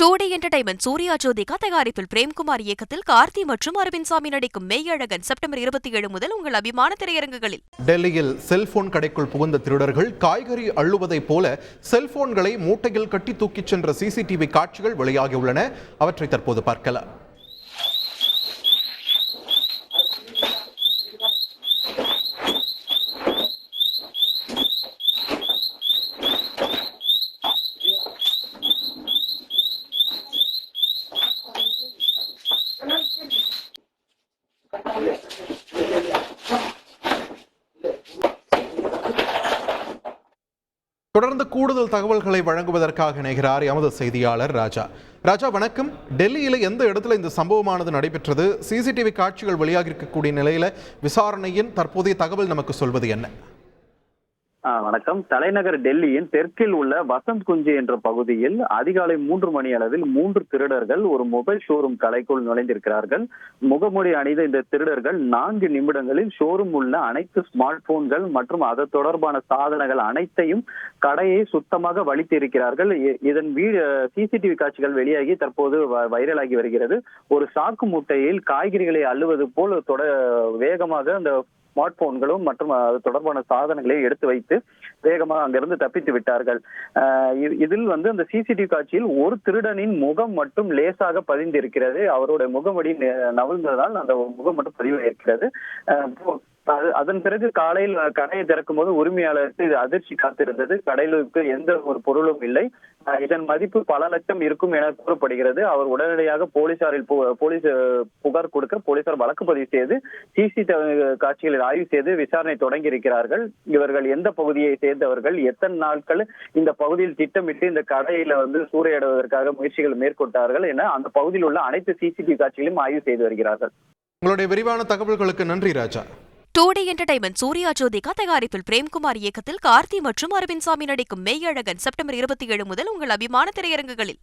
டூடி entertainment Surya Jyothika தயாரிப்பில் பிரேம்குமார் இயக்கத்தில் கார்த்தி மற்றும் அரவிந்த் சாமி நடிக்கும் மெய்யழகன் செப்டம்பர் 27 முதல் உங்கள் அபிமான திரையரங்குகளில். டெல்லியில் செல்போன் கடைக்குள் புகுந்த திருடர்கள் காய்கறி அள்ளுவதைப் போல செல்போன்களை மூட்டையில் கட்டி தூக்கிச் சென்ற சிசிடிவி காட்சிகள் வெளியாகியுள்ளன. அவற்றை தற்போது பார்க்கலாம். தொடர்ந்து கூடுதல் தகவல்களை வழங்குவதற்காக இணைகிறார் எமது செய்தியாளர் ராஜா. வணக்கம். டெல்லியில எந்த இடத்துல இந்த சம்பவமானது நடைபெற்றது? சிசிடிவி காட்சிகள் வெளியாக இருக்கக்கூடிய நிலையில விசாரணையின் தற்போதைய தகவல் நமக்கு சொல்வது என்ன? வணக்கம். தலைநகர் டெல்லியின் தெற்கில் உள்ள வசந்த் குஞ்சு என்ற பகுதியில் அதிகாலை 3 மணி அளவில் 3 திருடர்கள் ஒரு மொபைல் ஷோரூம் கடைக்குள் நுழைந்திருக்கிறார்கள். முகமூடி அணிந்த இந்த திருடர்கள் 4 நிமிடங்களில் ஷோரூம் உள்ள அனைத்து ஸ்மார்ட் போன்கள் மற்றும் அது தொடர்பான சாதனங்கள் அனைத்தையும் கடையை சுத்தமாக வலித்திருக்கிறார்கள். இதன் சிசிடிவி காட்சிகள் வெளியாகி தற்போது வைரலாகி வருகிறது. ஒரு சாக்கு மூட்டையில் காய்கறிகளை அள்ளுவது போல் வேகமாக அந்த ஸ்மார்ட் போன்களும் மற்றும் அது தொடர்பான சாதனங்களை எடுத்து வைத்து வேகமாக அங்கிருந்து தப்பித்து விட்டார்கள். இதில் அந்த சிசிடிவி காட்சியில் ஒரு திருடனின் முகம் மட்டும் லேசாக பதிந்திருக்கிறது. அவருடைய முகமடி நவிழ்ந்ததால் அந்த முகம் மட்டும் பதிவாயிருக்கிறது. அதன் பிறகு காலையில் கடையை திறக்கும் போது உரிமையாளருக்கு இது அதிர்ச்சி காத்திருந்தது. கடையிலுக்கு எந்த ஒரு பொருளும் இல்லை. இதன் மதிப்பு பல லட்சம் இருக்கும் என கூறப்படுகிறது. அவர் உடனடியாக போலீஸ் புகார் கொடுக்க போலீசார் வழக்கு பதிவு செய்து சிசிடிவி காட்சிகளில் ஆய்வு செய்து விசாரணை தொடங்கி இருக்கிறார்கள். இவர்கள் எந்த பகுதியை சேர்ந்தவர்கள், எத்தனை நாட்கள் இந்த பகுதியில் திட்டமிட்டு இந்த கடையில சூறையாடுவதற்காக முயற்சிகள் மேற்கொண்டார்கள் என அந்த பகுதியில் உள்ள அனைத்து சிசிடிவி காட்சிகளையும் ஆய்வு செய்து வருகிறார்கள். உங்களுடைய விரிவான தகவல்களுக்கு நன்றி ராஜா. டூடி என்டர்டைன்மெண்ட் சூர்யா ஜோதிகா தயாரிப்பில் பிரேம்குமார் இயக்கத்தில் கார்த்தி மற்றும் அரவிந்த் சாமி நடிக்கும் மெய்யழகன் செப்டம்பர் 27 முதல் உங்கள் அபிமான திரையரங்குகளில்.